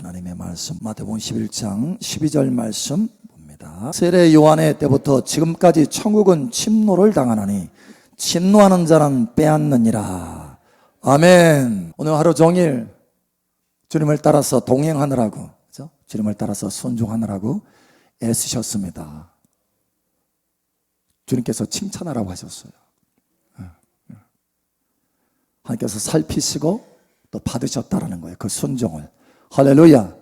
하나님의 말씀 마태복음 11장 12절 말씀 봅니다. 세례 요한의 때부터 지금까지 천국은 침노를 당하나니 침노하는 자는 빼앗느니라. 아멘. 오늘 하루 종일 주님을 따라서 동행하느라고, 그렇죠? 주님을 따라서 순종하느라고 애쓰셨습니다. 주님께서 칭찬하라고 하셨어요. 하나님께서 살피시고 또 받으셨다라는 거예요. 그 순종을. 할렐루야.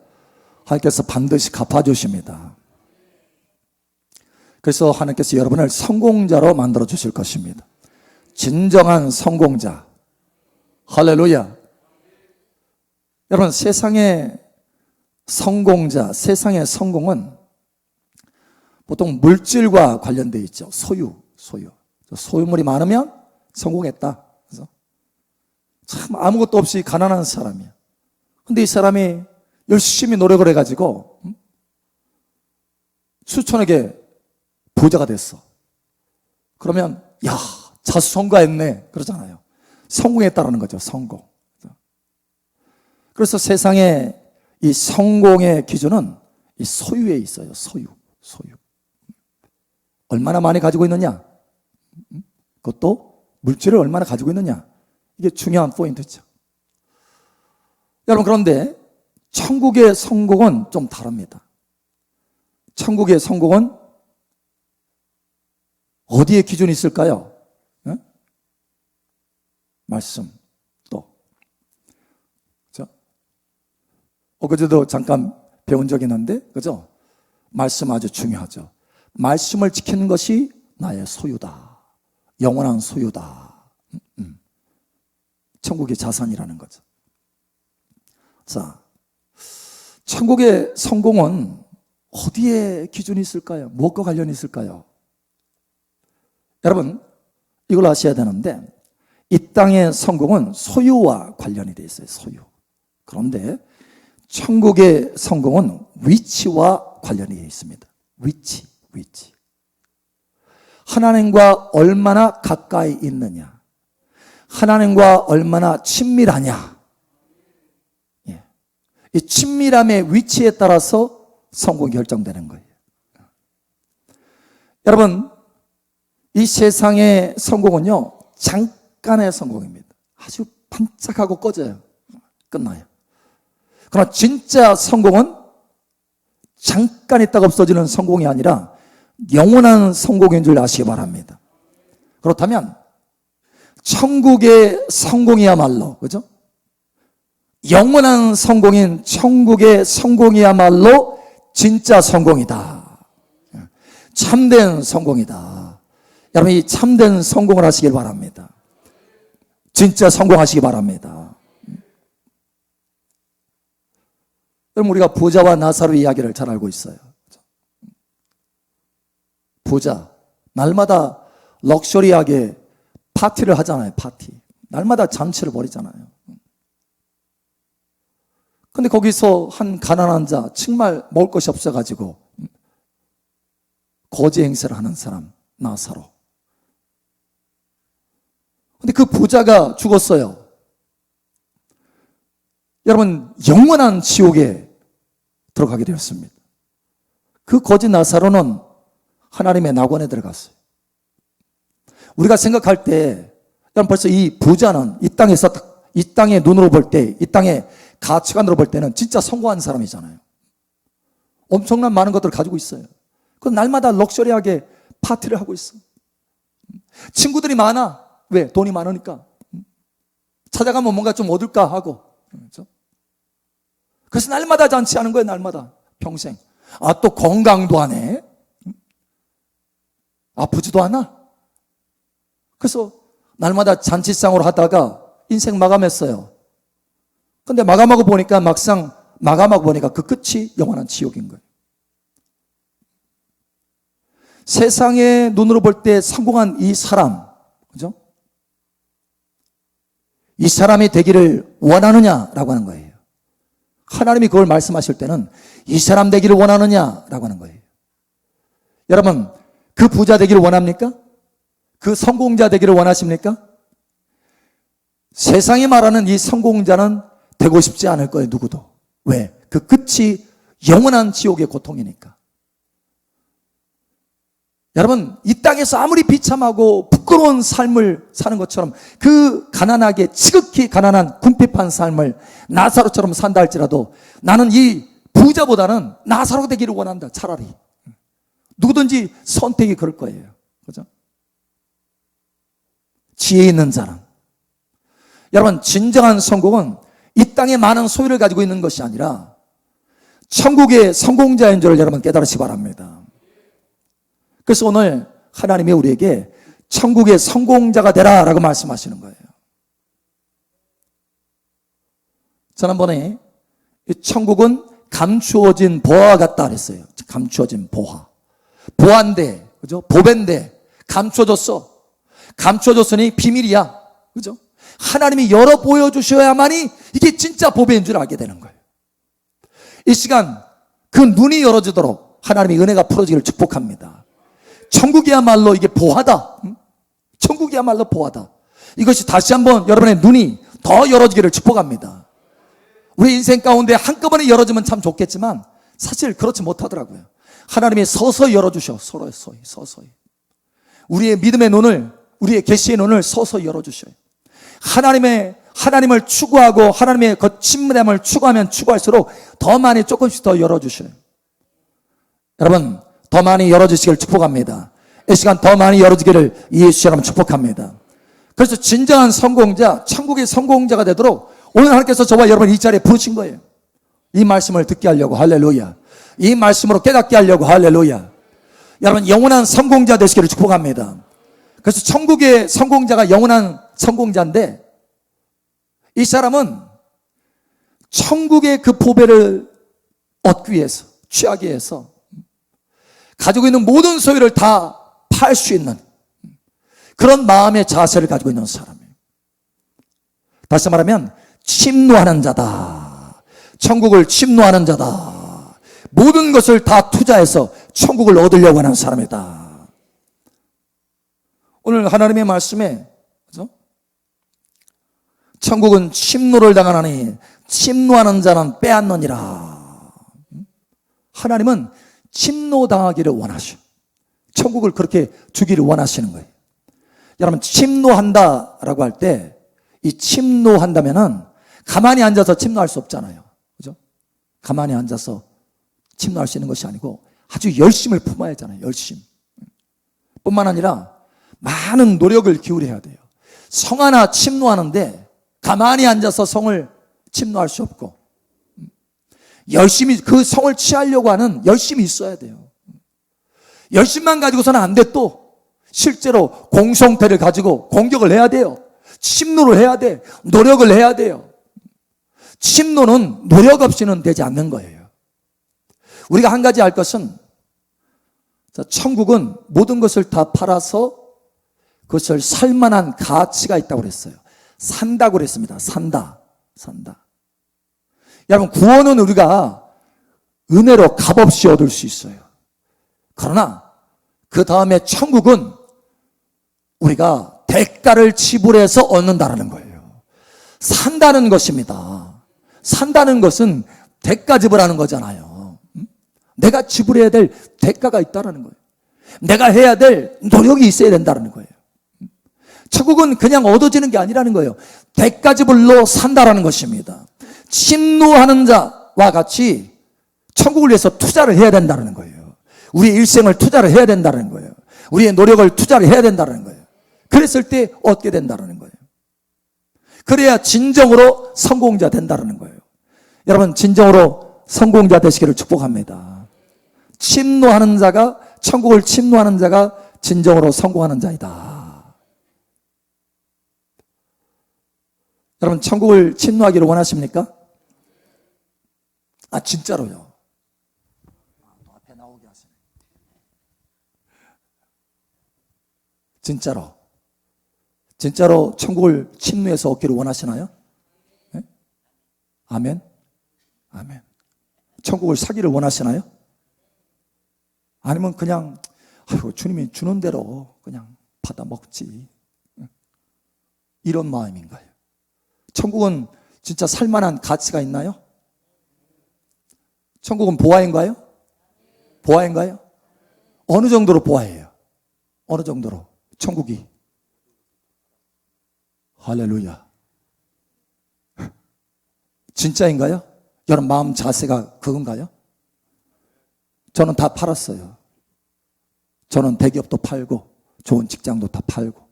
하나님께서 반드시 갚아주십니다. 그래서 하나님께서 여러분을 성공자로 만들어 주실 것입니다. 진정한 성공자. 할렐루야. 여러분, 세상의 성공자, 세상의 성공은 보통 물질과 관련되어 있죠. 소유물이 많으면 성공했다. 그래서 참 아무것도 없이 가난한 사람이야. 근데 이 사람이 열심히 노력을 해가지고 수천억의 부자가 됐어. 그러면 야, 자수성가했네 그러잖아요. 성공했다라는 거죠. 성공. 그래서 세상에 이 성공의 기준은 이 소유에 있어요. 소유. 얼마나 많이 가지고 있느냐, 그것도 물질을 얼마나 가지고 있느냐, 이게 중요한 포인트죠. 여러분, 그런데 천국의 성공은 좀 다릅니다. 천국의 성공은 어디에 기준이 있을까요? 말씀. 또 그렇죠? 어제도 잠깐 배운 적이 있는데, 그죠? 말씀 아주 중요하죠. 말씀을 지키는 것이 나의 소유다. 영원한 소유다. 천국의 자산이라는 거죠. 자, 천국의 성공은 어디에 기준이 있을까요? 무엇과 관련이 있을까요? 여러분, 이걸 아셔야 되는데, 이 땅의 성공은 소유와 관련이 되어 있어요. 소유. 그런데 천국의 성공은 위치와 관련이 되어 있습니다. 위치. 하나님과 얼마나 가까이 있느냐, 하나님과 얼마나 친밀하냐, 이 친밀함의 위치에 따라서 성공이 결정되는 거예요. 여러분, 이 세상의 성공은요, 잠깐의 성공입니다. 아주 반짝하고 꺼져요. 끝나요. 그러나 진짜 성공은 잠깐 있다가 없어지는 성공이 아니라 영원한 성공인 줄 아시기 바랍니다. 그렇다면 천국의 성공이야말로, 그죠? 영원한 성공인 천국의 성공이야말로 진짜 성공이다. 참된 성공이다. 여러분, 이 참된 성공을 하시길 바랍니다. 진짜 성공하시기 바랍니다. 여러분, 우리가 부자와 나사로 이야기를 잘 알고 있어요. 부자, 날마다 럭셔리하게 파티를 하잖아요. 파티. 날마다 잔치를 벌이잖아요. 근데 거기서 한 가난한 자, 정말 먹을 것이 없어가지고 거지 행세를 하는 사람, 나사로. 근데 그 부자가 죽었어요. 여러분, 영원한 지옥에 들어가게 되었습니다. 그 거지 나사로는 하나님의 낙원에 들어갔어요. 우리가 생각할 때, 여러분, 벌써 이 부자는 이 땅에서, 이 땅의 눈으로 볼 때, 이 땅의 가치관으로 볼 때는 진짜 성공한 사람이잖아요. 엄청난 많은 것들을 가지고 있어요. 그 날마다 럭셔리하게 파티를 하고 있어. 친구들이 많아. 왜? 돈이 많으니까. 찾아가면 뭔가 좀 얻을까 하고. 그렇죠? 그래서 날마다 잔치하는 거예요. 날마다. 평생. 아, 또 건강도 하네. 아프지도 않아. 그래서 날마다 잔치상으로 하다가 인생 마감했어요. 근데 마감하고 보니까 막상 마감하고 보니까 그 끝이 영원한 지옥인 거예요. 세상의 눈으로 볼 때 성공한 이 사람, 그죠? 이 사람이 되기를 원하느냐라고 하는 거예요. 하나님이 그걸 말씀하실 때는 이 사람 되기를 원하느냐라고 하는 거예요. 여러분, 그 부자 되기를 원합니까? 그 성공자 되기를 원하십니까? 세상이 말하는 이 성공자는 되고 싶지 않을 거예요. 누구도. 왜? 그 끝이 영원한 지옥의 고통이니까. 여러분, 이 땅에서 아무리 비참하고 부끄러운 삶을 사는 것처럼 그 가난하게 지극히 가난한 궁핍한 삶을 나사로처럼 산다 할지라도 나는 이 부자보다는 나사로 되기를 원한다. 차라리 누구든지 선택이 그럴 거예요. 그죠? 지혜 있는 자는, 여러분, 진정한 성공은 이 땅에 많은 소유를 가지고 있는 것이 아니라 천국의 성공자인 줄을 여러분 깨달으시기 바랍니다. 그래서 오늘 하나님이 우리에게 천국의 성공자가 되라 라고 말씀하시는 거예요. 지난번에 천국은 감추어진 보화 같다 그랬어요. 감추어진 보화. 보화인데, 그죠? 보배인데 감추어졌어. 감추어졌으니 비밀이야. 그죠? 하나님이 열어 보여주셔야만이 이게 진짜 보배인 줄 알게 되는 거예요. 이 시간 그 눈이 열어지도록 하나님의 은혜가 풀어지기를 축복합니다. 천국이야말로 이게 보화다. 천국이야말로 보화다. 이것이 다시 한번 여러분의 눈이 더 열어지기를 축복합니다. 우리 인생 가운데 한꺼번에 열어지면 참 좋겠지만 사실 그렇지 못하더라고요. 하나님이 서서히 열어주셔. 서서히. 우리의 믿음의 눈을, 우리의 계시의 눈을 서서히 열어주셔요. 하나님을 추구하고 하나님의 그 친밀함을 추구하면 추구할수록 더 많이 조금씩 더 열어주셔요. 여러분, 더 많이 열어주시기를 축복합니다. 이 시간 더 많이 열어지기를 예수처럼 축복합니다. 그래서 진정한 성공자, 천국의 성공자가 되도록 오늘 하나님께서 저와 여러분 이 자리에 부르신 거예요. 이 말씀을 듣게 하려고. 할렐루야. 이 말씀으로 깨닫게 하려고. 할렐루야. 여러분, 영원한 성공자 되시기를 축복합니다. 그래서 천국의 성공자가 영원한 성공자인데, 이 사람은 천국의 그 보배를 얻기 위해서, 취하기 위해서 가지고 있는 모든 소유를 다 팔 수 있는 그런 마음의 자세를 가지고 있는 사람이에요. 다시 말하면 침노하는 자다. 천국을 침노하는 자다. 모든 것을 다 투자해서 천국을 얻으려고 하는 사람이다. 오늘 하나님의 말씀에, 그죠? 천국은 침노를 당하나니 침노하는 자는 빼앗느니라. 하나님은 침노당하기를 원하셔. 천국을 그렇게 주기를 원하시는 거예요. 여러분, 침노한다라고 할 때, 이 침노한다면은 가만히 앉아서 침노할 수 없잖아요. 그죠? 가만히 앉아서 침노할 수 있는 것이 아니고 아주 열심을 품어야 하잖아요. 열심. 뿐만 아니라 많은 노력을 기울여야 돼요. 성 하나 침노하는데 가만히 앉아서 성을 침노할 수 없고, 열심히 그 성을 취하려고 하는 열심이 있어야 돼요. 열심만 가지고서는 안 돼. 또 실제로 공성태를 가지고 공격을 해야 돼요. 침노를 해야 돼. 노력을 해야 돼요. 침노는 노력 없이는 되지 않는 거예요. 우리가 한 가지 알 것은, 천국은 모든 것을 다 팔아서 그것을 살 만한 가치가 있다고 그랬어요. 산다고 그랬습니다. 산다. 여러분, 구원은 우리가 은혜로 값없이 얻을 수 있어요. 그러나 그 다음에 천국은 우리가 대가를 지불해서 얻는다는 거예요. 산다는 것입니다. 산다는 것은 대가 지불하는 거잖아요. 내가 지불해야 될 대가가 있다는 거예요. 내가 해야 될 노력이 있어야 된다는 거예요. 천국은 그냥 얻어지는 게 아니라는 거예요. 대가 지불로 산다라는 것입니다. 침노하는 자와 같이 천국을 위해서 투자를 해야 된다는 거예요. 우리의 일생을 투자를 해야 된다는 거예요. 우리의 노력을 투자를 해야 된다는 거예요. 그랬을 때 얻게 된다는 거예요. 그래야 진정으로 성공자 된다는 거예요. 여러분, 진정으로 성공자 되시기를 축복합니다. 침노하는 자가, 천국을 침노하는 자가 진정으로 성공하는 자이다. 여러분, 천국을 침노하기를 원하십니까? 진짜로요. 앞에 나오게 하세요. 진짜로 천국을 침노해서 얻기를 원하시나요? 네? 아멘. 천국을 사기를 원하시나요? 아니면 그냥 주님이 주는 대로 그냥 받아 먹지, 이런 마음인가요? 천국은 진짜 살만한 가치가 있나요? 천국은 보아인가요? 보아인가요? 어느 정도로 보아예요? 어느 정도로? 천국이. 할렐루야. 진짜인가요? 여러분 마음 자세가 그건가요? 저는 다 팔았어요. 저는 대기업도 팔고 좋은 직장도 다 팔고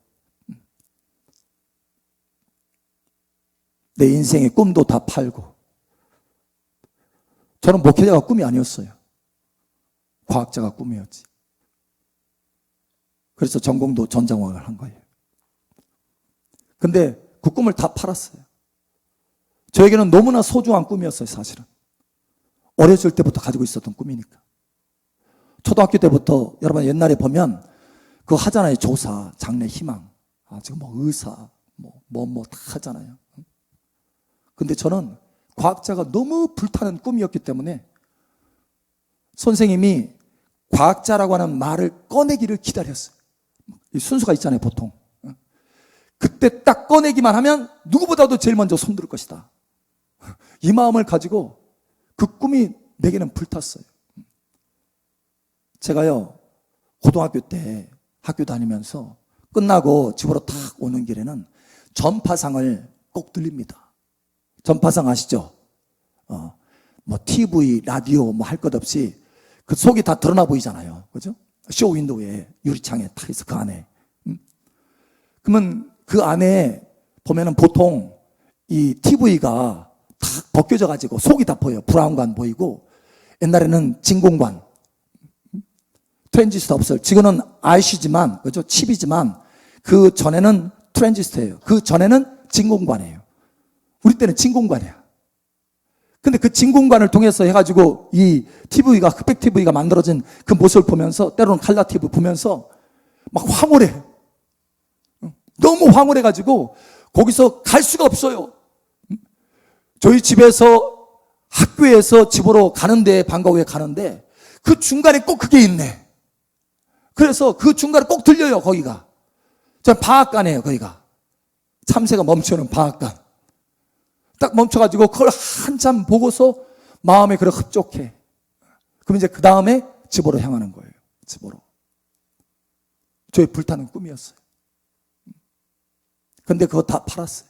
내 인생의 꿈도 다 팔고. 저는 목회자가 꿈이 아니었어요. 과학자가 꿈이었지. 그래서 전공도 전자공학을 한 거예요. 근데 그 꿈을 다 팔았어요. 저에게는 너무나 소중한 꿈이었어요, 사실은. 어렸을 때부터 가지고 있었던 꿈이니까. 초등학교 때부터 여러분 옛날에 보면 그거 하잖아요. 조사, 장래 희망. 지금 뭐 의사, 다 하잖아요. 근데 저는 과학자가 너무 불타는 꿈이었기 때문에 선생님이 과학자라고 하는 말을 꺼내기를 기다렸어요. 이 순서가 있잖아요, 보통. 그때 딱 꺼내기만 하면 누구보다도 제일 먼저 손들 것이다. 이 마음을 가지고 그 꿈이 내게는 불탔어요. 제가요, 고등학교 때 학교 다니면서 끝나고 집으로 탁 오는 길에는 전파상을 꼭 들립니다. 전파상 아시죠? TV, 라디오 할 것 없이 그 속이 다 드러나 보이잖아요. 그죠? 쇼 윈도우에 유리창에 다 있어, 그 안에. 그러면 그 안에 보면은 보통 이 TV가 다 벗겨져 가지고 속이 다 보여요. 브라운관 보이고. 옛날에는 진공관, 트랜지스터 없어요. 지금은 IC지만, 그죠? 칩이지만 그 전에는 트랜지스터예요. 그 전에는 진공관이에요. 우리 때는 진공관이야. 근데 그 진공관을 통해서 해가지고 이 TV가, 흑백 TV가 만들어진 그 모습을 보면서, 때로는 칼라 TV 보면서 막 황홀해. 너무 황홀해가지고 거기서 갈 수가 없어요. 저희 집에서 학교에서 집으로 가는데, 방과 후에 가는데 그 중간에 꼭 그게 있네. 그래서 그 중간에 꼭 들려요, 거기가. 저 방앗간이에요, 거기가. 참새가 멈추는 방앗간. 딱 멈춰가지고 그걸 한참 보고서 마음에 그래 흡족해. 그럼 이제 그 다음에 집으로 향하는 거예요. 집으로. 저의 불타는 꿈이었어요. 근데 그거 다 팔았어요.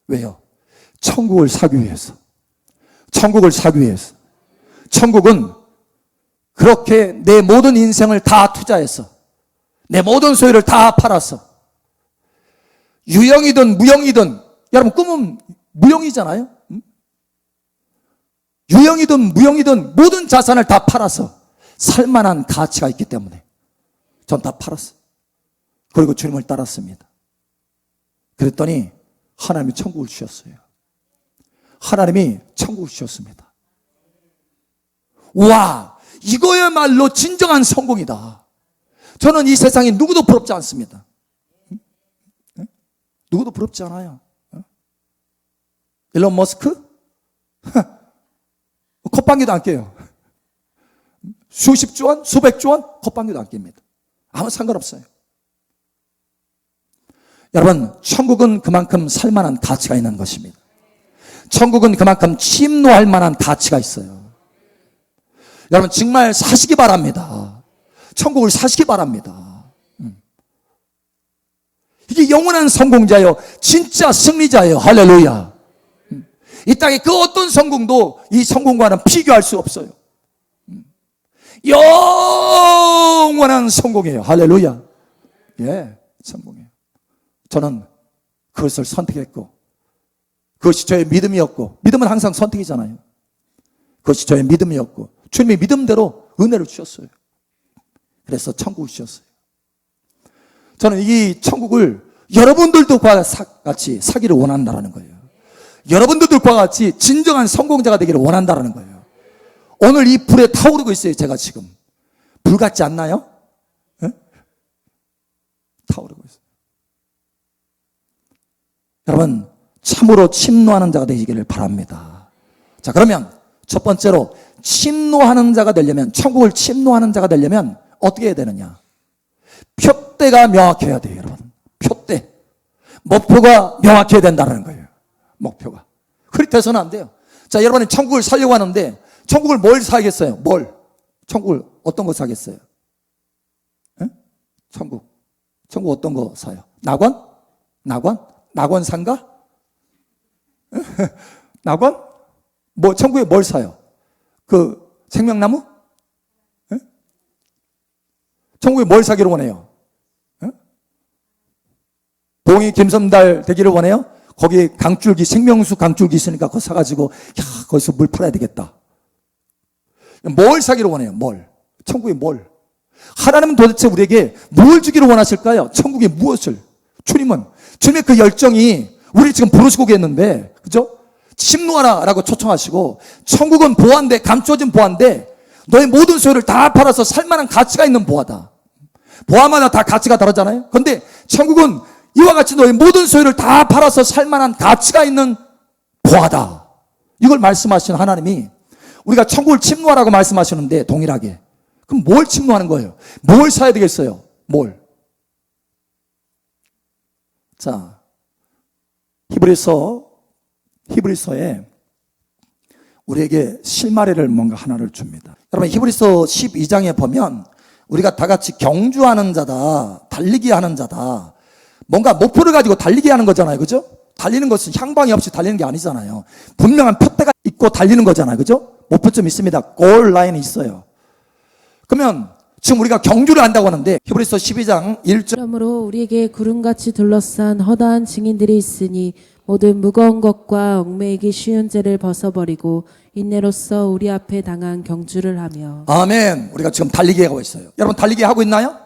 왜요? 천국을 사기 위해서. 천국을 사기 위해서. 천국은 그렇게 내 모든 인생을 다 투자해서, 내 모든 소유를 다 팔아서, 유형이든 무형이든, 여러분 꿈은 무형이잖아요. 유형이든 무형이든 모든 자산을 다 팔아서 살만한 가치가 있기 때문에 전 다 팔았어요. 그리고 주님을 따랐습니다. 그랬더니 하나님이 천국을 주셨어요. 하나님이 천국을 주셨습니다. 와, 이거야말로 진정한 성공이다. 저는 이 세상에 누구도 부럽지 않습니다. 누구도 부럽지 않아요. 일론 머스크? 콧방귀도 안 껴요. 수십조 원, 수백조 원, 콧방귀도 안 낍니다. 아무 상관없어요. 여러분, 천국은 그만큼 살만한 가치가 있는 것입니다. 천국은 그만큼 침노할 만한 가치가 있어요. 여러분 정말 사시기 바랍니다. 천국을 사시기 바랍니다. 이게 영원한 성공자예요. 진짜 승리자예요. 할렐루야. 이 땅에 그 어떤 성공도 이 성공과는 비교할 수 없어요. 영원한 성공이에요. 할렐루야. 예, 성공이에요. 저는 그것을 선택했고, 그것이 저의 믿음이었고, 믿음은 항상 선택이잖아요. 그것이 저의 믿음이었고, 주님의 믿음대로 은혜를 주셨어요. 그래서 천국을 주셨어요. 저는 이 천국을 여러분들도 같이 사기를 원한다는 거예요. 여러분들과 같이 진정한 성공자가 되기를 원한다는 거예요. 오늘 이 불에 타오르고 있어요. 제가 지금 불 같지 않나요? 네? 타오르고 있어요. 여러분 참으로 침노하는 자가 되시기를 바랍니다. 자, 그러면 첫 번째로 침노하는 자가 되려면, 천국을 침노하는 자가 되려면 어떻게 해야 되느냐? 표대가 명확해야 돼요. 여러분 표대, 목표가 명확해야 된다는 거예요. 목표가. 그렇게 돼서는 안 돼요. 자, 여러분이 천국을 살려고 하는데 천국을 뭘 사겠어요? 뭘? 천국을 어떤 거 사겠어요? 에? 천국 어떤 거 사요? 낙원? 낙원 산가? 낙원? 뭐 천국에 뭘 사요? 그 생명나무? 에? 천국에 뭘 사기를 원해요? 에? 봉이 김섬달 되기를 원해요? 거기 강줄기, 생명수 강줄기 있으니까 그거 사가지고 거기서 물 팔아야 되겠다. 뭘 사기를 원해요? 뭘? 천국에 뭘? 하나님은 도대체 우리에게 뭘 주기를 원하실까요? 천국에 무엇을? 주님의 그 열정이 우리 지금 부르시고 계셨는데, 그죠? 침노하라라고 초청하시고, 천국은 보화인데, 감춰진 보화인데, 너의 모든 소유를 다 팔아서 살만한 가치가 있는 보화다. 보화마다 다 가치가 다르잖아요? 근데 천국은 이와 같이 너의 모든 소유를 다 팔아서 살만한 가치가 있는 보화다. 이걸 말씀하시는 하나님이 우리가 천국을 침노하라고 말씀하시는데 동일하게. 그럼 뭘 침노하는 거예요? 뭘 사야 되겠어요? 뭘? 자, 히브리서에 우리에게 실마리를 뭔가 하나를 줍니다. 여러분 히브리서 12장에 보면 우리가 다 같이 경주하는 자다, 달리기 하는 자다, 뭔가 목표를 가지고 달리기 하는 거잖아요. 그죠? 달리는 것은 향방이 없이 달리는 게 아니잖아요. 분명한 표대가 있고 달리는 거잖아요. 그죠? 목표점 있습니다. 골 라인이 있어요. 그러면 지금 우리가 경주를 한다고 하는데 히브리서 12장 1절 그러므로 우리에게 구름같이 둘러싼 허다한 증인들이 있으니 모든 무거운 것과 얽매이기 쉬운 죄를 벗어버리고 인내로써 우리 앞에 당한 경주를 하며. 아멘. 우리가 지금 달리기 하고 있어요. 여러분 달리기 하고 있나요?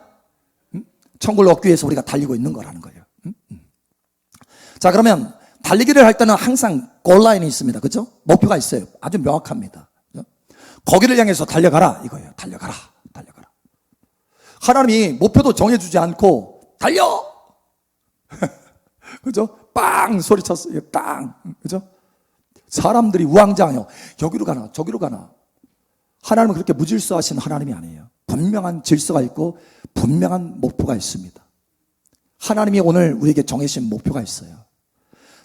천국을 얻기 위해서 우리가 달리고 있는 거라는 거예요. 자, 그러면 달리기를 할 때는 항상 골라인이 있습니다. 그죠? 목표가 있어요. 아주 명확합니다. 그죠? 거기를 향해서 달려가라 이거예요. 달려가라. 하나님이 목표도 정해주지 않고 달려! 그죠? 빵 소리쳤어요. 빵. 그죠? 사람들이 우왕좌왕해요. 여기로 가나 저기로 가나. 하나님은 그렇게 무질서하신 하나님이 아니에요. 분명한 질서가 있고 분명한 목표가 있습니다. 하나님이 오늘 우리에게 정해주신 목표가 있어요.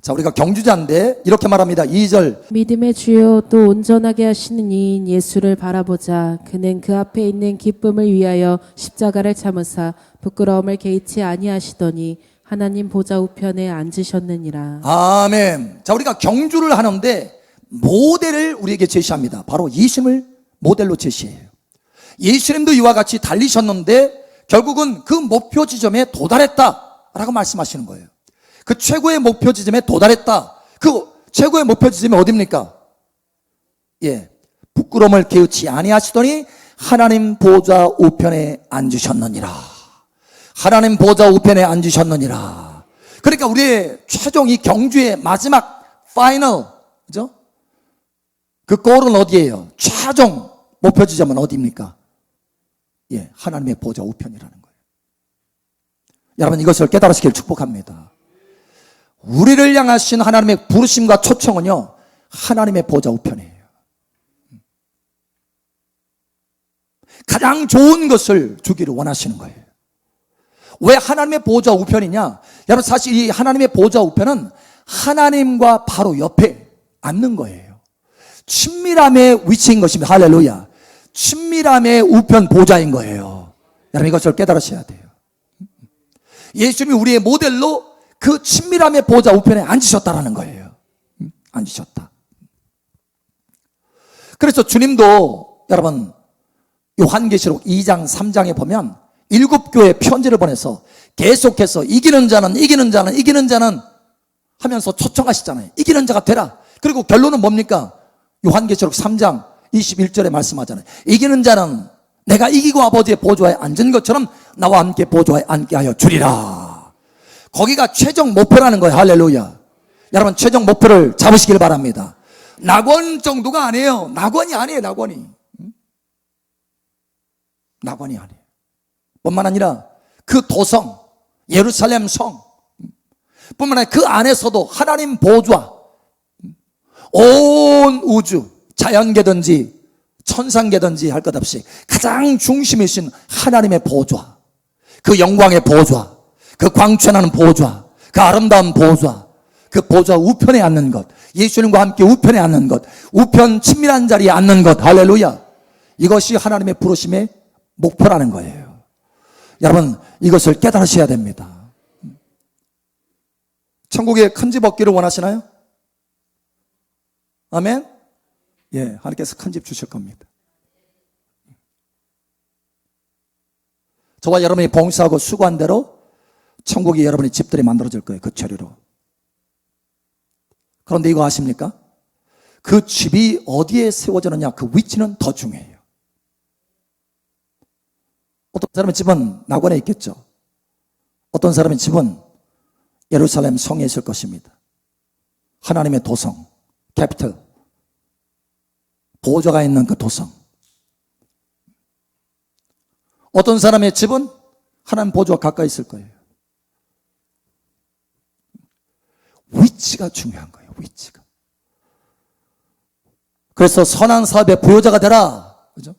자, 우리가 경주자인데 이렇게 말합니다. 2절 믿음의 주요 또 온전하게 하시는 이인 예수를 바라보자. 그는 그 앞에 있는 기쁨을 위하여 십자가를 참으사 부끄러움을 개의치 아니하시더니 하나님 보좌 우편에 앉으셨느니라. 아멘. 자, 우리가 경주를 하는데 모델을 우리에게 제시합니다. 바로 예수님을 모델로 제시해요. 예수님도 이와 같이 달리셨는데 결국은 그 목표 지점에 도달했다라고 말씀하시는 거예요. 그 최고의 목표 지점에 도달했다. 그 최고의 목표 지점이 어디입니까? 예, 부끄러움을 개의치 아니하시더니 하나님 보좌 우편에 앉으셨느니라. 하나님 보좌 우편에 앉으셨느니라. 그러니까 우리의 최종 이 경주의 마지막 파이널, 그죠? 그 골은 어디예요? 최종 목표 지점은 어디입니까? 예, 하나님의 보좌 우편이라는 거예요. 여러분 이것을 깨달으시길 축복합니다. 우리를 향하신 하나님의 부르심과 초청은요, 하나님의 보좌 우편이에요. 가장 좋은 것을 주기를 원하시는 거예요. 왜 하나님의 보좌 우편이냐? 여러분 사실 이 하나님의 보좌 우편은 하나님과 바로 옆에 앉는 거예요. 친밀함의 위치인 것입니다. 할렐루야. 친밀함의 우편 보좌인 거예요. 여러분 이것을 깨달으셔야 돼요. 예수님이 우리의 모델로 그 친밀함의 보좌 우편에 앉으셨다라는 거예요. 앉으셨다. 그래서 주님도 여러분 요한계시록 2장 3장에 보면 7교회 편지를 보내서 계속해서 이기는 자는 하면서 초청하시잖아요. 이기는 자가 되라. 그리고 결론은 뭡니까? 요한계시록 3장 21절에 말씀하잖아요. 이기는 자는 내가 이기고 아버지의 보좌에 앉은 것처럼 나와 함께 보좌에 앉게 하여 주리라. 거기가 최종 목표라는 거예요. 할렐루야. 여러분 최종 목표를 잡으시길 바랍니다. 낙원 정도가 아니에요. 낙원이 아니에요. 낙원이 아니에요. 뿐만 아니라 그 도성 예루살렘 성 뿐만 아니라 그 안에서도 하나님 보좌, 온 우주 자연계든지 천상계든지 할 것 없이 가장 중심이신 하나님의 보좌, 그 영광의 보좌, 그 광채나는 보좌, 그 아름다운 보좌, 그 보좌 우편에 앉는 것, 예수님과 함께 우편에 앉는 것, 우편 친밀한 자리에 앉는 것, 할렐루야. 이것이 하나님의 부르심의 목표라는 거예요. 여러분, 이것을 깨달으셔야 됩니다. 천국에 큰 집 얻기를 원하시나요? 아멘? 예, 하나님께서 큰 집 주실 겁니다. 저와 여러분이 봉사하고 수고한 대로 천국이 여러분의 집들이 만들어질 거예요. 그 재료로. 그런데 이거 아십니까? 그 집이 어디에 세워지느냐, 그 위치는 더 중요해요. 어떤 사람의 집은 낙원에 있겠죠. 어떤 사람의 집은 예루살렘 성에 있을 것입니다. 하나님의 도성, 캐피털, 보좌가 있는 그 도성. 어떤 사람의 집은 하나님 보좌가 가까이 있을 거예요. 위치가 중요한 거예요. 위치가. 그래서 선한 사업의 부요자가 되라. 그죠?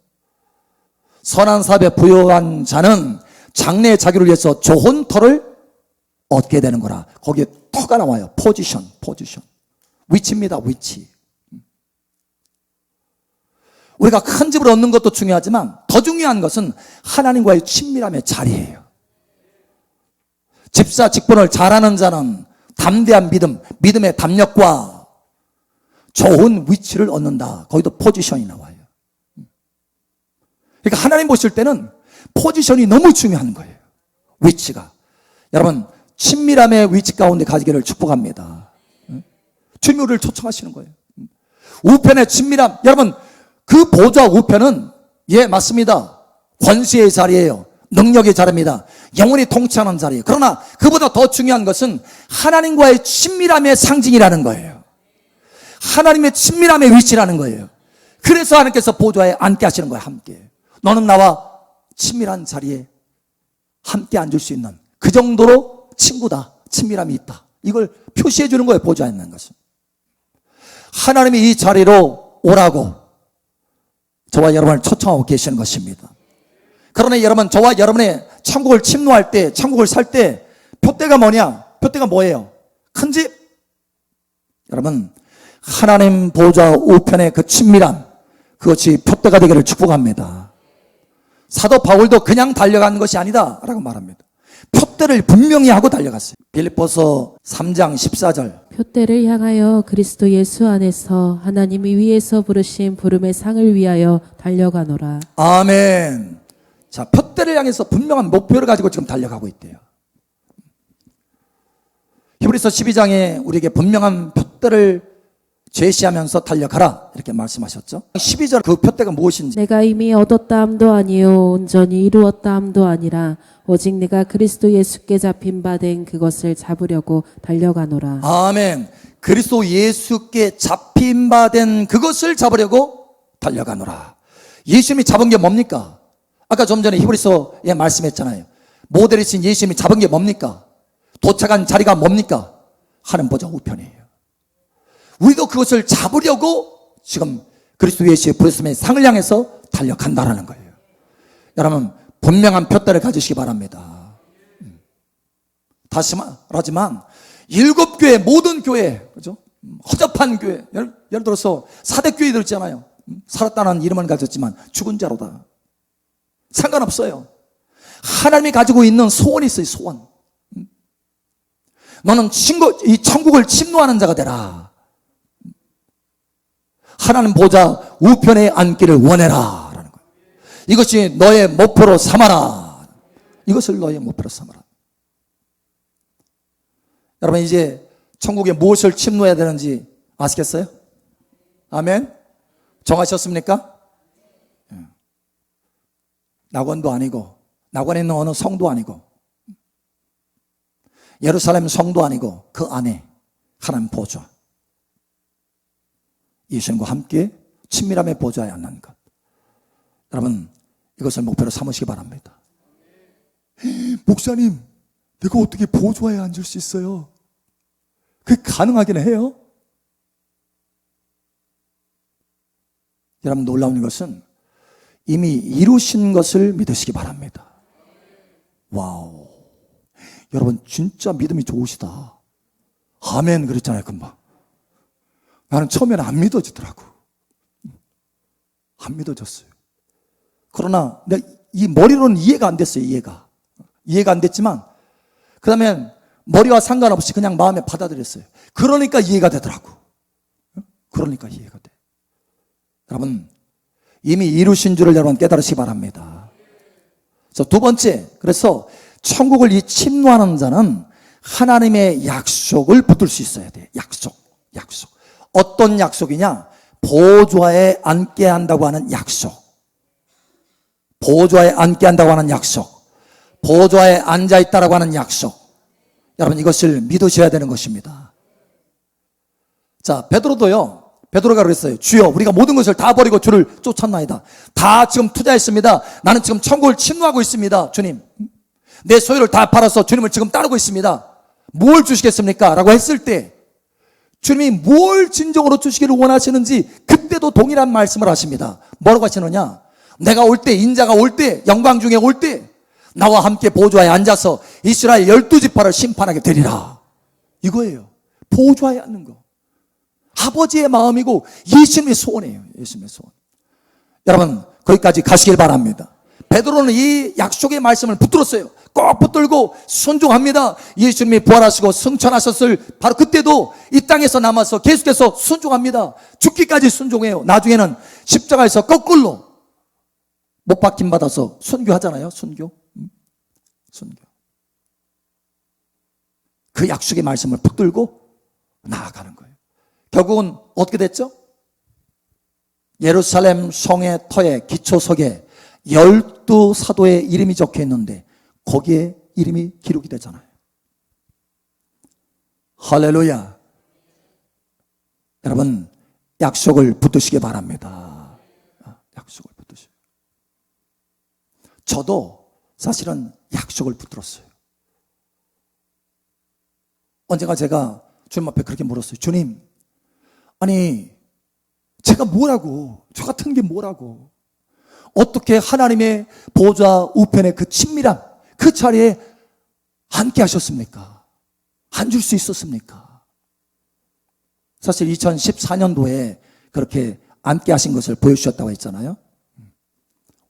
선한 사업에 부요한 자는 장래의 자기를 위해서 좋은 터를 얻게 되는 거라. 거기에 터가 나와요. 포지션. 위치입니다. 위치. 우리가 큰 집을 얻는 것도 중요하지만 더 중요한 것은 하나님과의 친밀함의 자리예요. 집사 직분을 잘하는 자는 담대한 믿음, 믿음의 담력과 좋은 위치를 얻는다. 거기도 포지션이 나와요. 그러니까 하나님 보실 때는 포지션이 너무 중요한 거예요. 위치가. 여러분, 친밀함의 위치 가운데 가지기를 축복합니다. 주님을 초청하시는 거예요. 우편의 친밀함. 여러분, 그 보좌 우편은 예, 맞습니다. 권세의 자리예요. 능력의 자리입니다. 영원히 통치하는 자리예요. 그러나 그보다 더 중요한 것은 하나님과의 친밀함의 상징이라는 거예요. 하나님의 친밀함의 위치라는 거예요. 그래서 하나님께서 보좌에 앉게 하시는 거예요. 함께. 너는 나와 친밀한 자리에 함께 앉을 수 있는 그 정도로 친구다. 친밀함이 있다. 이걸 표시해 주는 거예요. 보좌에 있는 것은. 하나님이 이 자리로 오라고 저와 여러분을 초청하고 계시는 것입니다. 그러나 여러분, 저와 여러분의 천국을 침노할 때, 천국을 살 때 표대가 뭐냐? 표대가 뭐예요? 큰 집. 여러분, 하나님 보좌 우편의 그 친밀함, 그것이 표대가 되기를 축복합니다. 사도 바울도 그냥 달려가는 것이 아니다 라고 말합니다. 표대를 분명히 하고 달려갔어요. 빌립보서 3장 14절. 표대를 향하여 그리스도 예수 안에서 하나님이 위에서 부르신 부름의 상을 위하여 달려가노라. 아멘. 자, 표대를 향해서 분명한 목표를 가지고 지금 달려가고 있대요. 히브리서 12장에 우리에게 분명한 표대를 제시하면서 달려가라 이렇게 말씀하셨죠. 12절 그 표대가 무엇인지. 내가 이미 얻었다 함도 아니요 온전히 이루었다 함도 아니라 오직 내가 그리스도 예수께 잡힌 바 된 그것을 잡으려고 달려가노라. 아멘. 그리스도 예수께 잡힌 바 된 그것을 잡으려고 달려가노라. 예수님이 잡은 게 뭡니까? 아까 좀 전에 히브리서에 말씀했잖아요. 모델이신 예수님이 잡은 게 뭡니까? 도착한 자리가 뭡니까? 하나님 보좌 우편이에요. 우리도 그것을 잡으려고 지금 그리스도 예수의 부르심의 상을 향해서 달려간다라는 거예요. 여러분, 분명한 표대를 가지시기 바랍니다. 다시 말하지만 7교회, 모든 교회, 그죠? 허접한 교회, 예를 들어서 사대교회들 있잖아요. 살았다는 이름을 가졌지만 죽은 자로다. 상관없어요. 하나님이 가지고 있는 소원이 있어요. 소원. 너는 이 천국을 침노하는 자가 되라. 하나님 보좌 우편에 앉기를 원해라 라는 거예요. 이것이 너의 목표로 삼아라. 이것을 너의 목표로 삼아라. 여러분, 이제 천국에 무엇을 침노해야 되는지 아시겠어요? 아멘. 정하셨습니까? 낙원도 아니고, 낙원에 있는 어느 성도 아니고, 예루살렘 성도 아니고, 그 안에 하나님 보좌, 예수님과 함께 친밀함의 보좌에 앉는 것. 여러분, 이것을 목표로 삼으시기 바랍니다. 목사님, 내가 어떻게 보좌에 앉을 수 있어요? 그게 가능하긴 해요. 여러분, 놀라운 것은 이미 이루신 것을 믿으시기 바랍니다. 와우. 여러분, 진짜 믿음이 좋으시다. 아멘 그랬잖아요, 금방. 나는 처음에는 안 믿어지더라고. 안 믿어졌어요. 그러나 내가 이 머리로는 이해가 안 됐어요. 이해가 안 됐지만 그 다음에 머리와 상관없이 그냥 마음에 받아들였어요. 그러니까 이해가 되더라고. 그러니까 이해가 돼. 여러분, 이미 이루신 줄을 여러분 깨달으시기 바랍니다. 그래서 두 번째, 그래서 천국을 이 침노하는 자는 하나님의 약속을 붙들 수 있어야 돼. 약속. 어떤 약속이냐? 보좌에 앉게 한다고 하는 약속. 보좌에 앉게 한다고 하는 약속. 보좌에 앉아 있다라고 하는 약속. 여러분, 이것을 믿으셔야 되는 것입니다. 자, 베드로가 그랬어요. 주여, 우리가 모든 것을 다 버리고 주를 쫓았나이다. 다 지금 투자했습니다. 나는 지금 천국을 침노하고 있습니다. 주님, 내 소유를 다 팔아서 주님을 지금 따르고 있습니다. 뭘 주시겠습니까? 라고 했을 때 주님이 뭘 진정으로 주시기를 원하시는지 그때도 동일한 말씀을 하십니다. 뭐라고 하시느냐? 내가 올 때, 인자가 올 때, 영광 중에 올 때 나와 함께 보좌에 앉아서 이스라엘 12지파를 심판하게 되리라. 이거예요. 보좌에 앉는 거. 아버지의 마음이고 예수님의 소원이에요. 예수님의 소원. 여러분, 거기까지 가시길 바랍니다. 베드로는 이 약속의 말씀을 붙들었어요. 꼭 붙들고 순종합니다. 예수님이 부활하시고 승천하셨을 바로 그때도 이 땅에서 남아서 계속해서 순종합니다. 죽기까지 순종해요. 나중에는 십자가에서 거꾸로 못 박힘 받아서 순교하잖아요. 순교. 그 약속의 말씀을 붙들고 나아가는 거예요. 결국은 어떻게 됐죠? 예루살렘 성의 터에 기초석에 12사도의 이름이 적혀 있는데 거기에 이름이 기록이 되잖아요. 할렐루야. 여러분, 약속을 붙드시기 바랍니다. 약속을 붙드시고. 저도 사실은 약속을 붙들었어요. 언젠가 제가 주님 앞에 그렇게 물었어요. 주님, 아니 제가 뭐라고, 저 같은 게 뭐라고, 어떻게 하나님의 보좌 우편의 그 친밀한 그 자리에 앉게 하셨습니까? 앉을 수 있었습니까? 사실 2014년도에 그렇게 앉게 하신 것을 보여주셨다고 했잖아요.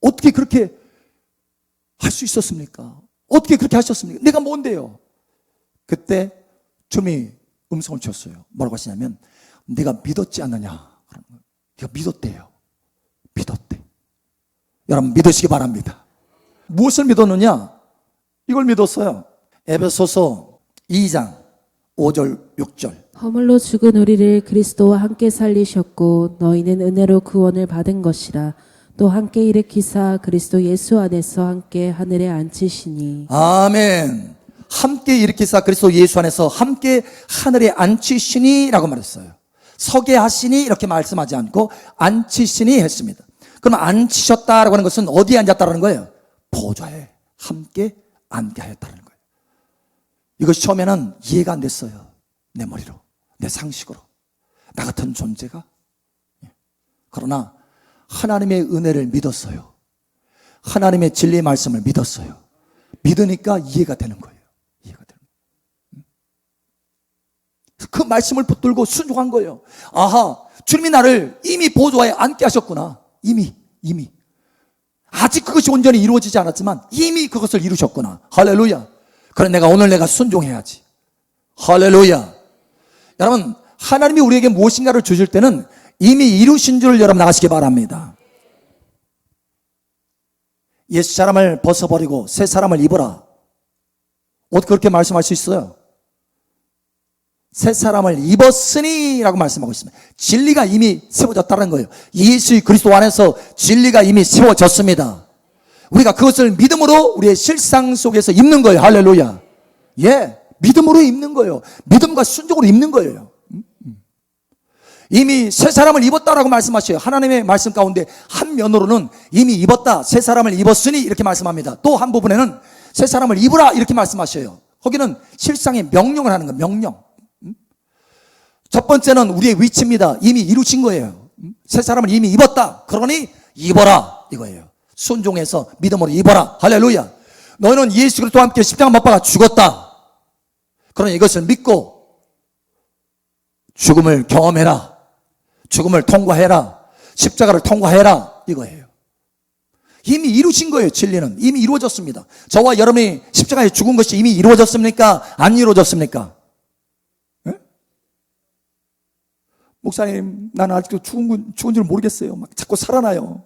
어떻게 그렇게 할 수 있었습니까? 어떻게 그렇게 하셨습니까? 내가 뭔데요? 그때 주님이 음성을 쳤어요. 뭐라고 하시냐면, 네가 믿었지 않느냐? 네가 믿었대요. 믿었대. 여러분, 믿으시기 바랍니다. 무엇을 믿었느냐? 이걸 믿었어요. 에베소서 2장 5절 6절. 허물로 죽은 우리를 그리스도와 함께 살리셨고 너희는 은혜로 구원을 받은 것이라. 또 함께 일으키사 그리스도 예수 안에서 함께 하늘에 앉히시니. 아멘. 함께 일으키사 그리스도 예수 안에서 함께 하늘에 앉히시니 라고 말했어요. 서게 하시니 이렇게 말씀하지 않고 앉히시니 했습니다. 그럼 앉히셨다라고 하는 것은 어디에 앉았다라는 거예요? 보좌에 함께 앉게 하였다는 거예요. 이것이 처음에는 이해가 안 됐어요. 내 머리로, 내 상식으로, 나 같은 존재가. 그러나 하나님의 은혜를 믿었어요. 하나님의 진리의 말씀을 믿었어요. 믿으니까 이해가 되는 거예요. 이해가 되는 거예요. 그 말씀을 붙들고 순종한 거예요. 아하, 주님이 나를 이미 보좌에 앉게 하셨구나. 이미 아직 그것이 온전히 이루어지지 않았지만 이미 그것을 이루셨구나. 할렐루야. 그래, 오늘 내가 순종해야지. 할렐루야. 여러분, 하나님이 우리에게 무엇인가를 주실 때는 이미 이루신 줄을 여러분 아시기 바랍니다. 옛 사람을 벗어버리고 새 사람을 입어라. 어떻게 그렇게 말씀할 수 있어요? 새 사람을 입었으니 라고 말씀하고 있습니다. 진리가 이미 세워졌다는 거예요. 예수 그리스도 안에서 진리가 이미 세워졌습니다. 우리가 그것을 믿음으로 우리의 실상 속에서 입는 거예요. 할렐루야. 예, 믿음으로 입는 거예요. 믿음과 순종으로 입는 거예요. 이미 새 사람을 입었다라고 말씀하셔요. 하나님의 말씀 가운데 한 면으로는 이미 입었다, 새 사람을 입었으니 이렇게 말씀합니다. 또 한 부분에는 새 사람을 입으라 이렇게 말씀하셔요. 거기는 실상의 명령을 하는 거예요. 명령. 첫 번째는 우리의 위치입니다. 이미 이루신 거예요. 새 사람을 이미 입었다. 그러니 입어라 이거예요. 순종해서 믿음으로 입어라. 할렐루야. 너희는 예수 그리스도와 함께 십자가 못 박아 죽었다. 그러니 이것을 믿고 죽음을 경험해라. 죽음을 통과해라. 십자가를 통과해라. 이거예요. 이미 이루신 거예요. 진리는 이미 이루어졌습니다. 저와 여러분이 십자가에 죽은 것이 이미 이루어졌습니까? 안 이루어졌습니까? 네? 목사님, 나는 아직도 죽은 줄 모르겠어요. 막 자꾸 살아나요.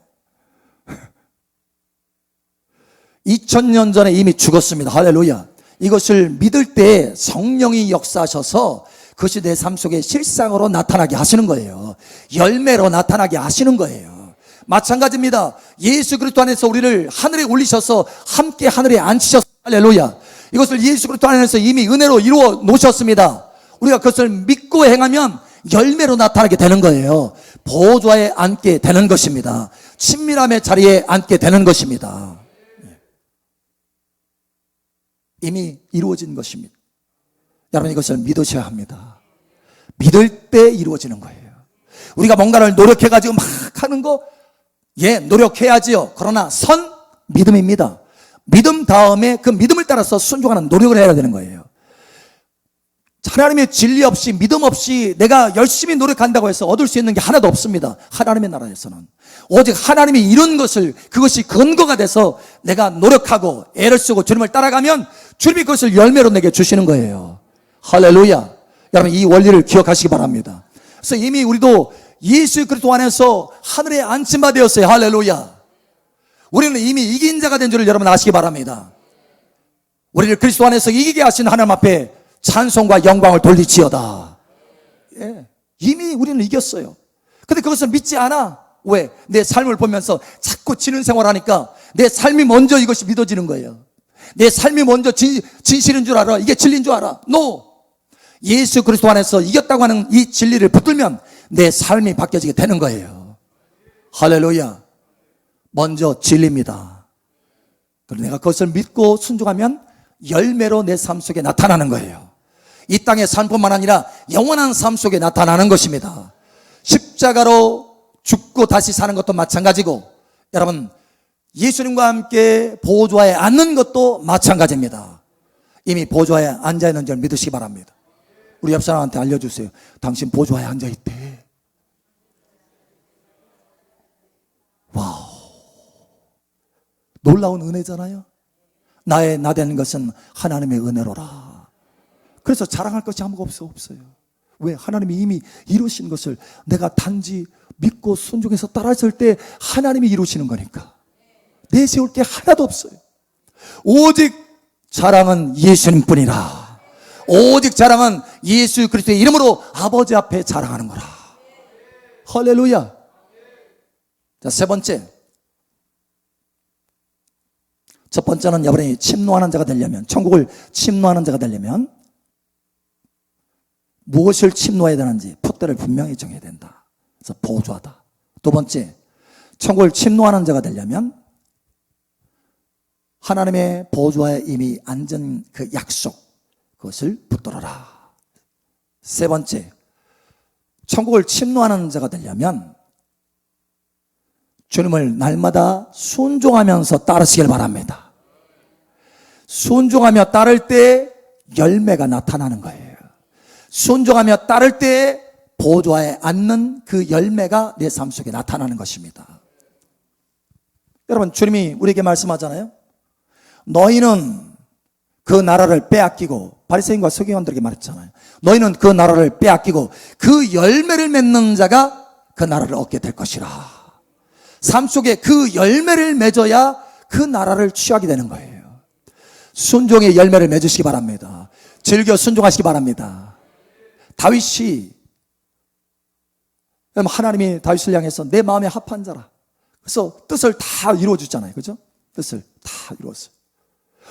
2000년 전에 이미 죽었습니다. 할렐루야. 이것을 믿을 때 성령이 역사하셔서 그것이 내 삶 속에 실상으로 나타나게 하시는 거예요. 열매로 나타나게 하시는 거예요. 마찬가지입니다. 예수 그리스도 안에서 우리를 하늘에 올리셔서 함께 하늘에 앉히셨어요. 할렐루야. 이것을 예수 그리스도 안에서 이미 은혜로 이루어 놓으셨습니다. 우리가 그것을 믿고 행하면 열매로 나타나게 되는 거예요. 보좌에 앉게 되는 것입니다. 친밀함의 자리에 앉게 되는 것입니다. 이미 이루어진 것입니다. 여러분, 이것을 믿으셔야 합니다. 믿을 때 이루어지는 거예요. 우리가 뭔가를 노력해가지고 막 하는 거, 노력해야지요. 그러나 믿음입니다. 믿음 다음에 그 믿음을 따라서 순종하는 노력을 해야 되는 거예요. 하나님의 진리 없이, 믿음 없이 내가 열심히 노력한다고 해서 얻을 수 있는 게 하나도 없습니다. 하나님의 나라에서는 오직 하나님이 이룬 것을, 그것이 근거가 돼서 내가 노력하고 애를 쓰고 주님을 따라가면 주님이 그것을 열매로 내게 주시는 거예요. 할렐루야. 여러분, 이 원리를 기억하시기 바랍니다. 그래서 이미 우리도 예수 그리스도 안에서 하늘에 앉힌 바 되었어요. 할렐루야. 우리는 이미 이긴 자가 된 줄을 여러분 아시기 바랍니다. 우리를 그리스도 안에서 이기게 하신 하나님 앞에 찬송과 영광을 돌리지어다. 이미 우리는 이겼어요. 근데 그것을 믿지 않아. 왜? 내 삶을 보면서 자꾸 지는 생활하니까 내 삶이 먼저 이것이 믿어지는 거예요. 내 삶이 먼저 진실인 줄 알아. 이게 진리인 줄 알아. No. 예수 그리스도 안에서 이겼다고 하는 이 진리를 붙들면 내 삶이 바뀌어지게 되는 거예요. 할렐루야. 먼저 진리입니다. 그리고 내가 그것을 믿고 순종하면 열매로 내 삶 속에 나타나는 거예요. 이 땅의 삶뿐만 아니라 영원한 삶 속에 나타나는 것입니다. 십자가로 죽고 다시 사는 것도 마찬가지고, 여러분, 예수님과 함께 보좌에 앉는 것도 마찬가지입니다. 이미 보좌에 앉아있는 줄 믿으시기 바랍니다. 우리 옆 사람한테 알려주세요. 당신 보좌에 앉아있대. 와우, 놀라운 은혜잖아요. 나 되는 것은 하나님의 은혜로라. 그래서 자랑할 것이 아무것도 없어요. 왜? 하나님이 이미 이루신 것을 내가 단지 믿고 순종해서 따라했을 때 하나님이 이루시는 거니까 내세울 게 하나도 없어요. 오직 자랑은 예수님 뿐이라. 오직 자랑은 예수 그리스도의 이름으로 아버지 앞에 자랑하는 거라. 할렐루야. 자, 세 번째. 첫 번째는 여러분이 침노하는 자가 되려면, 천국을 침노하는 자가 되려면 무엇을 침노해야 되는지 푯대를 분명히 정해야 된다. 그래서 보좌다. 두 번째, 천국을 침노하는 자가 되려면 하나님의 보좌에 이미 앉은 그 약속, 그것을 붙들어라. 세 번째, 천국을 침노하는 자가 되려면 주님을 날마다 순종하면서 따르시길 바랍니다. 순종하며 따를 때 열매가 나타나는 거예요. 순종하며 따를 때 보좌에 앉는 그 열매가 내 삶 속에 나타나는 것입니다. 여러분, 주님이 우리에게 말씀하잖아요. 너희는 그 나라를 빼앗기고, 바리새인과 서기관들에게 말했잖아요. 너희는 그 나라를 빼앗기고 그 열매를 맺는 자가 그 나라를 얻게 될 것이라. 삶 속에 그 열매를 맺어야 그 나라를 취하게 되는 거예요. 순종의 열매를 맺으시기 바랍니다. 즐겨 순종하시기 바랍니다. 다윗이, 하나님이 다윗을 향해서 내 마음에 합한 자라. 그래서 뜻을 다 이루어주잖아요. 그죠? 뜻을 다 이루었어요.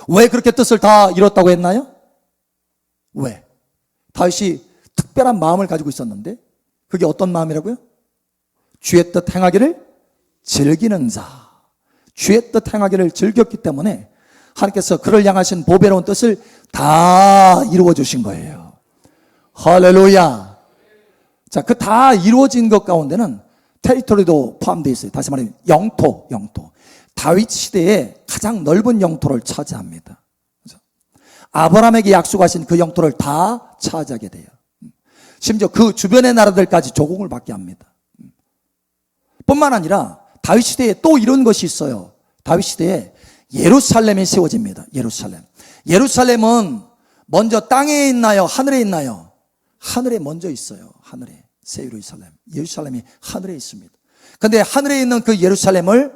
왜 그렇게 뜻을 다 이뤘다고 했나요? 왜? 다윗이 특별한 마음을 가지고 있었는데, 그게 어떤 마음이라고요? 주의 뜻 행하기를 즐기는 자. 주의 뜻 행하기를 즐겼기 때문에 하나님께서 그를 향하신 보배로운 뜻을 다 이루어 주신 거예요. 할렐루야. 자, 그 다 이루어진 것 가운데는 테리토리도 포함되어 있어요. 다시 말하면 영토. 다윗 시대에 가장 넓은 영토를 차지합니다. 그렇죠? 아브라함에게 약속하신 그 영토를 다 차지하게 돼요. 심지어 그 주변의 나라들까지 조공을 받게 합니다. 뿐만 아니라 다윗 시대에 또 이런 것이 있어요. 다윗 시대에 예루살렘이 세워집니다. 예루살렘은 먼저 땅에 있나요? 하늘에 있나요? 하늘에 먼저 있어요. 하늘에. 새 예루살렘이 하늘에 있습니다. 근데 하늘에 있는 그 예루살렘을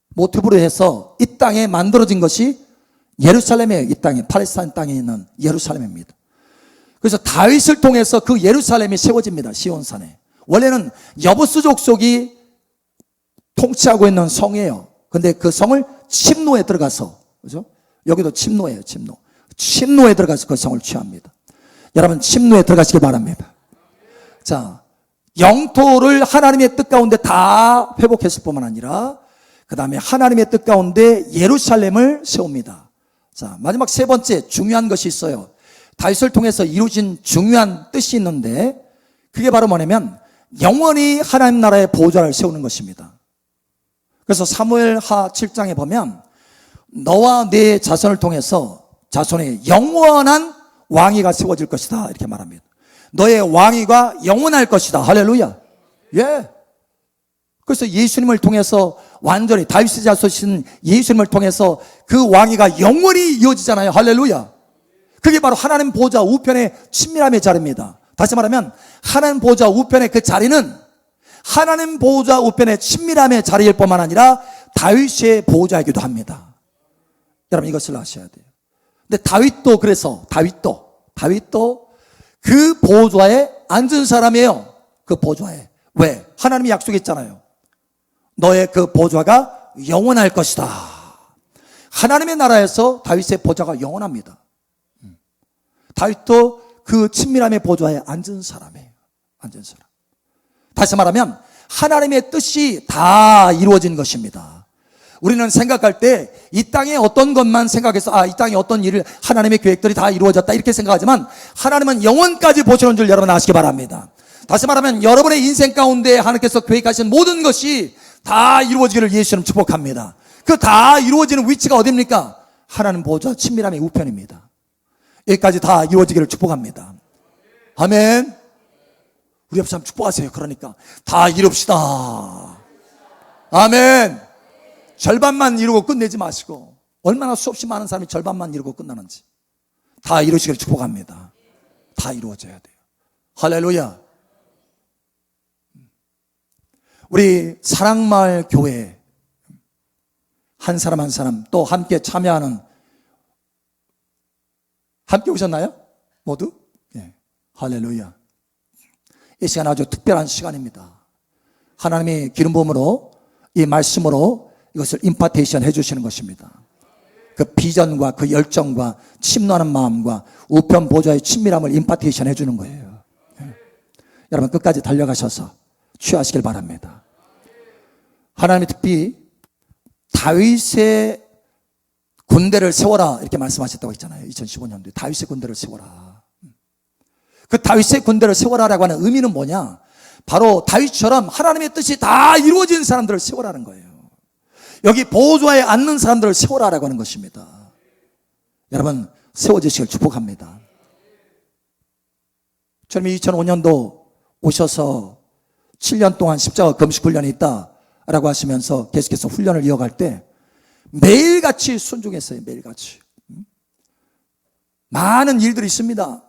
모티브로 해서 이 땅에 만들어진 것이 예루살렘이에요. 이 땅에, 팔레스타인 땅에 있는 예루살렘입니다. 그래서 다윗을 통해서 그 예루살렘이 세워집니다. 시온산에. 원래는 여부스 족속이 통치하고 있는 성이에요. 근데 그 성을 침노에 들어가서, 그죠? 여기도 침노예요, 침노. 침노에 들어가서 그 성을 취합니다. 여러분, 침노에 들어가시길 바랍니다. 자, 영토를 하나님의 뜻 가운데 다 회복했을 뿐만 아니라, 그 다음에 하나님의 뜻 가운데 예루살렘을 세웁니다. 자, 마지막 세 번째 중요한 것이 있어요. 다윗을 통해서 이루어진 중요한 뜻이 있는데, 그게 바로 뭐냐면, 영원히 하나님 나라의 보좌를 세우는 것입니다. 그래서 사무엘하 7장에 보면 너와 네 자손을 통해서 자손의 영원한 왕위가 세워질 것이다 이렇게 말합니다. 너의 왕위가 영원할 것이다. 할렐루야. 예. 그래서 예수님을 통해서 완전히 다윗의 자손이신 예수님을 통해서 그 왕위가 영원히 이어지잖아요. 할렐루야. 그게 바로 하나님 보좌 우편의 친밀함의 자리입니다. 다시 말하면 하나님 보좌 우편의 그 자리는 하나님 보좌 우편의 친밀함의 자리일 뿐만 아니라 다윗의 보좌이기도 합니다. 여러분 이것을 아셔야 돼요. 근데 다윗도 그래서 다윗도 그 보좌에 앉은 사람이에요. 그 보좌에. 왜? 하나님이 약속했잖아요. 너의 그 보좌가 영원할 것이다. 하나님의 나라에서 다윗의 보좌가 영원합니다. 다윗도 그 친밀함의 보좌에 앉은 사람이에요. 앉은 사람. 다시 말하면 하나님의 뜻이 다 이루어진 것입니다. 우리는 생각할 때 이 땅에 어떤 것만 생각해서 이 땅에 어떤 일을 하나님의 계획들이 다 이루어졌다 이렇게 생각하지만 하나님은 영원까지 보시는 줄 여러분 아시기 바랍니다. 다시 말하면 여러분의 인생 가운데 하나님께서 계획하신 모든 것이 다 이루어지기를 예수님 축복합니다. 그 다 이루어지는 위치가 어디입니까? 하나님 보좌 친밀함의 우편입니다. 여기까지 다 이루어지기를 축복합니다. 아멘. 우리 옆 사람 축복하세요. 그러니까 다 이룹시다. 아멘. 절반만 이루고 끝내지 마시고 얼마나 수없이 많은 사람이 절반만 이루고 끝나는지 다 이루시기를 축복합니다. 다 이루어져야 돼요. 할렐루야. 우리 사랑마을 교회 한 사람 한 사람 또 함께 참여하는 함께 오셨나요? 모두? 예. 할렐루야. 이 시간 아주 특별한 시간입니다. 하나님이 기름 부음으로 이 말씀으로 이것을 임파테이션 해주시는 것입니다. 그 비전과 그 열정과 침노하는 마음과 우편 보좌의 친밀함을 임파테이션 해주는 거예요. 예. 여러분 끝까지 달려가셔서 취하시길 바랍니다. 하나님이 특히 다윗의 군대를 세워라 이렇게 말씀하셨다고 했잖아요. 2015년도에 다윗의 군대를 세워라. 그 다윗의 군대를 세워라라고 하는 의미는 뭐냐? 바로 다윗처럼 하나님의 뜻이 다 이루어진 사람들을 세워라는 거예요. 여기 보좌에 앉는 사람들을 세워라라고 하는 것입니다. 여러분 세워지시길 축복합니다. 주님이 2005년도 오셔서 7년 동안 십자가 금식 훈련이 있다라고 하시면서 계속해서 훈련을 이어갈 때 매일같이 순종했어요. 매일같이. 많은 일들이 있습니다.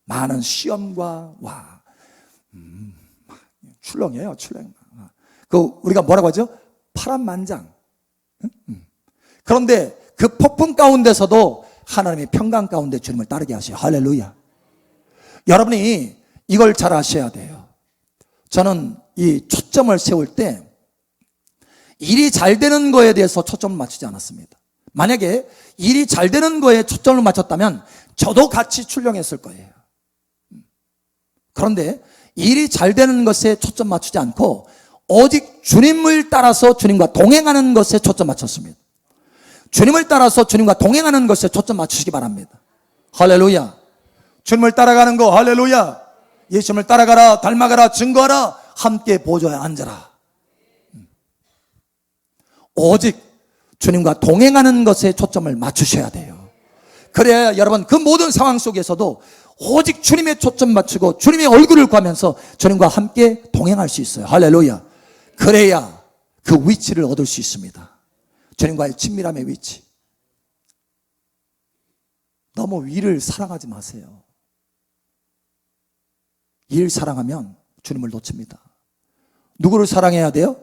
많은 시험과 출렁이에요. 출렁. 그 우리가 뭐라고 하죠? 파란만장. 그런데 그 폭풍 가운데서도 하나님의 평강 가운데 주님을 따르게 하셔요. 할렐루야. 여러분이 이걸 잘 아셔야 돼요. 저는 이 초점을 세울 때 일이 잘 되는 거에 대해서 초점을 맞추지 않았습니다. 만약에 일이 잘 되는 거에 초점을 맞췄다면 저도 같이 출렁했을 거예요. 그런데 일이 잘 되는 것에 초점 맞추지 않고 오직 주님을 따라서 주님과 동행하는 것에 초점 맞췄습니다. 주님을 따라서 주님과 동행하는 것에 초점 맞추시기 바랍니다. 할렐루야. 주님을 따라가는 거 할렐루야. 예수님을 따라가라, 닮아가라, 증거하라, 함께 보좌에 앉아라. 오직 주님과 동행하는 것에 초점을 맞추셔야 돼요. 그래야 여러분 그 모든 상황 속에서도 오직 주님의 초점 맞추고 주님의 얼굴을 구하면서 주님과 함께 동행할 수 있어요. 할렐루야. 그래야 그 위치를 얻을 수 있습니다. 주님과의 친밀함의 위치. 너무 위를 사랑하지 마세요. 일 사랑하면 주님을 놓칩니다. 누구를 사랑해야 돼요?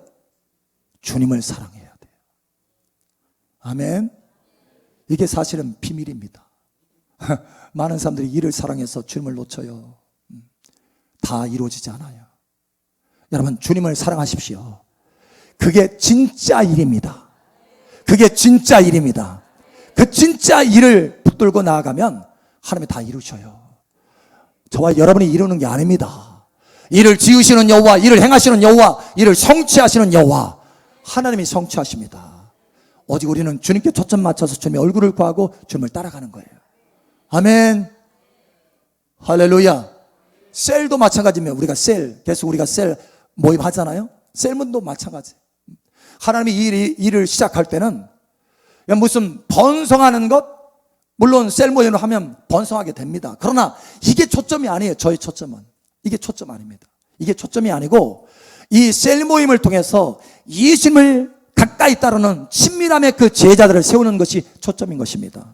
주님을 사랑해야 돼요. 아멘. 이게 사실은 비밀입니다. 많은 사람들이 일을 사랑해서 주님을 놓쳐요. 다 이루어지지 않아요. 여러분, 주님을 사랑하십시오. 그게 진짜 일입니다. 그게 진짜 일입니다. 그 진짜 일을 붙들고 나아가면 하나님이 다 이루셔요. 저와 여러분이 이루는 게 아닙니다. 일을 지으시는 여호와, 일을 행하시는 여호와, 일을 성취하시는 여호와, 하나님이 성취하십니다. 오직 우리는 주님께 초점 맞춰서 주님의 얼굴을 구하고 주님을 따라가는 거예요. 아멘. 할렐루야. 셀도 마찬가지입니다. 우리가 계속 우리가 셀 모임하잖아요. 셀문도 마찬가지. 하나님이 이 일을 시작할 때는 무슨 번성하는 것, 물론 셀 모임을 하면 번성하게 됩니다. 그러나 이게 초점이 아니에요. 저의 초점은. 이게 초점 아닙니다. 이게 초점이 아니고 이 셀 모임을 통해서 예수님을 가까이 따르는 친밀함의 그 제자들을 세우는 것이 초점인 것입니다.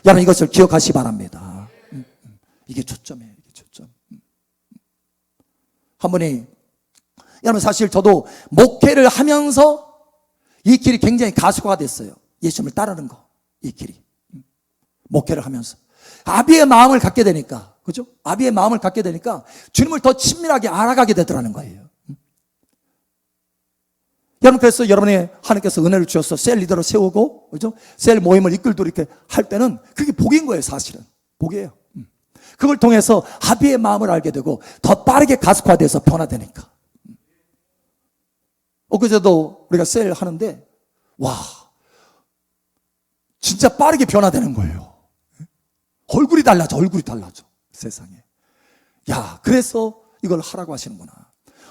여러분, 이것을 기억하시기 바랍니다. 이게 초점이에요. 이게 초점. 한 분이, 여러분, 사실 저도 목회를 하면서 이 길이 굉장히 가속화가 됐어요. 예수님을 따르는 거, 이 길이. 목회를 하면서 아비의 마음을 갖게 되니까, 그죠? 아비의 마음을 갖게 되니까 주님을 더 친밀하게 알아가게 되더라는 거예요. 여러분, 그래서 여러분의 하나님께서 은혜를 주셔서 셀 리더를 세우고, 그죠? 셀 모임을 이끌도 이렇게 할 때는 그게 복인 거예요, 사실은. 복이에요. 그걸 통해서 아비의 마음을 알게 되고 더 빠르게 가속화돼서 변화되니까. 엊그제도 우리가 셀 하는데, 와, 진짜 빠르게 변화되는 거예요. 얼굴이 달라져, 세상에. 야, 그래서 이걸 하라고 하시는구나.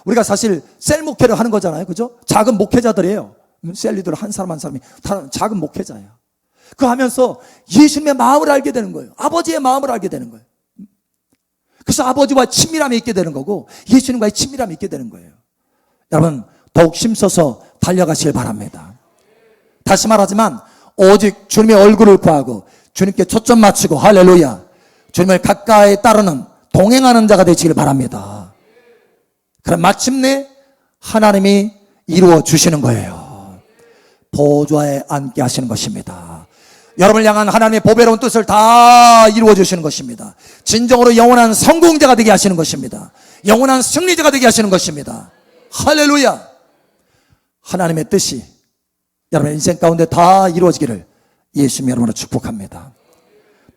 우리가 사실 셀 목회를 하는 거잖아요. 그죠? 작은 목회자들이에요. 셀 리더를 한 사람 한 사람이 다 작은 목회자예요. 그거 하면서 예수님의 마음을 알게 되는 거예요. 아버지의 마음을 알게 되는 거예요. 그래서 아버지와 친밀함이 있게 되는 거고 예수님과의 친밀함이 있게 되는 거예요. 여러분, 더욱 힘써서 달려가시길 바랍니다. 다시 말하지만 오직 주님의 얼굴을 구하고 주님께 초점 맞추고, 할렐루야, 주님을 가까이 따르는 동행하는 자가 되시길 바랍니다. 그럼 마침내 하나님이 이루어 주시는 거예요. 보좌에 앉게 하시는 것입니다. 여러분을 향한 하나님의 보배로운 뜻을 다 이루어 주시는 것입니다. 진정으로 영원한 성공자가 되게 하시는 것입니다. 영원한 승리자가 되게 하시는 것입니다. 할렐루야. 하나님의 뜻이 여러분의 인생 가운데 다 이루어지기를 예수님 여러분을 축복합니다.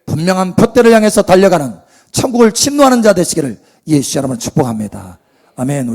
분명한 표대를 향해서 달려가는 천국을 침노하는 자 되시기를 예수 여러분을 축복합니다. 아멘.